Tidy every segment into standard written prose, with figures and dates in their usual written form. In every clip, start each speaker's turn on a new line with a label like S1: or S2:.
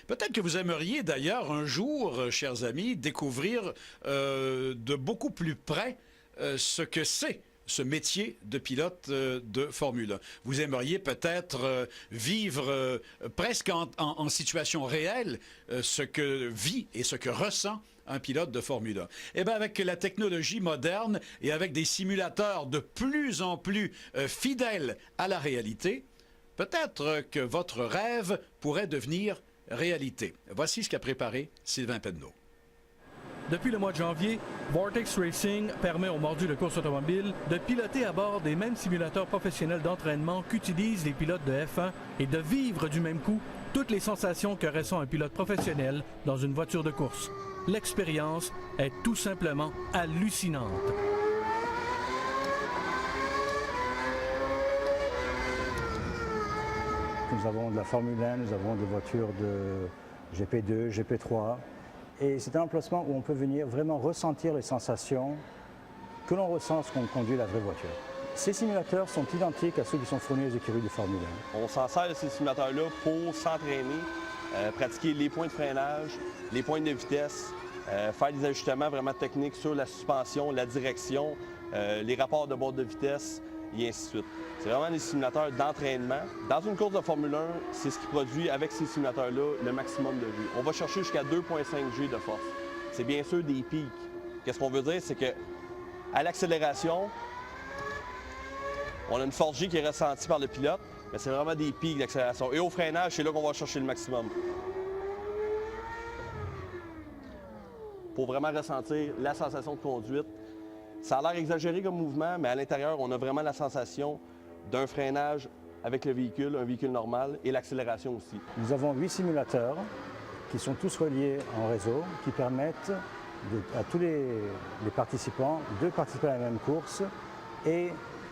S1: Peut-être que vous aimeriez d'ailleurs un jour, chers amis, découvrir de beaucoup plus près ce que c'est ce métier de pilote de Formule 1. Vous aimeriez peut-être vivre presque en situation réelle ce que vit et ce que ressent un pilote de Formule 1. Eh bien, avec la technologie moderne et avec des simulateurs de plus en plus fidèles à la réalité, peut-être que votre rêve pourrait devenir réalité. Voici ce qu'a préparé Sylvain Penneau.
S2: Depuis le mois de janvier, Vortex Racing permet aux mordus de course automobile de piloter à bord des mêmes simulateurs professionnels d'entraînement qu'utilisent les pilotes de F1 et de vivre du même coup toutes les sensations que ressent un pilote professionnel dans une voiture de course. L'expérience est tout simplement hallucinante.
S3: Nous avons de la Formule 1, nous avons des voitures de GP2, GP3. Et c'est un emplacement où on peut venir vraiment ressentir les sensations que l'on ressent lorsqu'on conduit la vraie voiture. Ces simulateurs sont identiques à ceux qui sont fournis aux écuries de Formule 1.
S4: On s'en sert de ces simulateurs-là pour s'entraîner, pratiquer les points de freinage, les points de vitesse, faire des ajustements vraiment techniques sur la suspension, la direction, les rapports de boîte de vitesse et ainsi de suite. C'est vraiment des simulateurs d'entraînement. Dans une course de Formule 1, c'est ce qui produit avec ces simulateurs-là le maximum de G. On va chercher jusqu'à 2,5 G de force. C'est bien sûr des pics. Qu'est-ce qu'on veut dire? C'est qu'à l'accélération, on a une force G qui est ressentie par le pilote, mais c'est vraiment des pics d'accélération. Et au freinage, c'est là qu'on va chercher le maximum. Pour vraiment ressentir la sensation de conduite. Ça a l'air exagéré comme mouvement, mais à l'intérieur, on a vraiment la sensation d'un freinage avec le véhicule, un véhicule normal, et l'accélération aussi.
S3: Nous avons 8 simulateurs qui sont tous reliés en réseau, qui permettent à tous les participants de participer à la même course et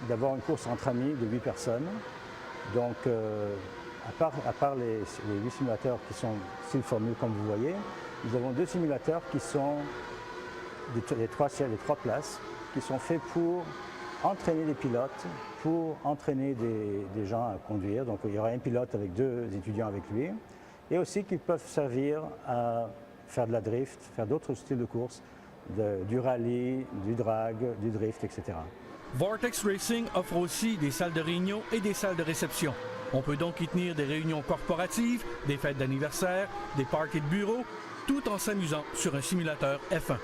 S3: d'avoir une course entre amis de 8 personnes. Donc, à part les 8 simulateurs qui sont style Formule comme vous voyez, nous avons 2 simulateurs qui sont les trois places, qui sont faits pour entraîner les pilotes, pour entraîner des gens à conduire. Donc il y aura un pilote avec 2 étudiants avec lui. Et aussi qu'ils peuvent servir à faire de la drift, faire d'autres styles de course, du rallye, du drag, du drift, etc.
S2: Vortex Racing offre aussi des salles de réunion et des salles de réception. On peut donc y tenir des réunions corporatives, des fêtes d'anniversaire, des parties de bureau, tout en s'amusant sur un simulateur F1.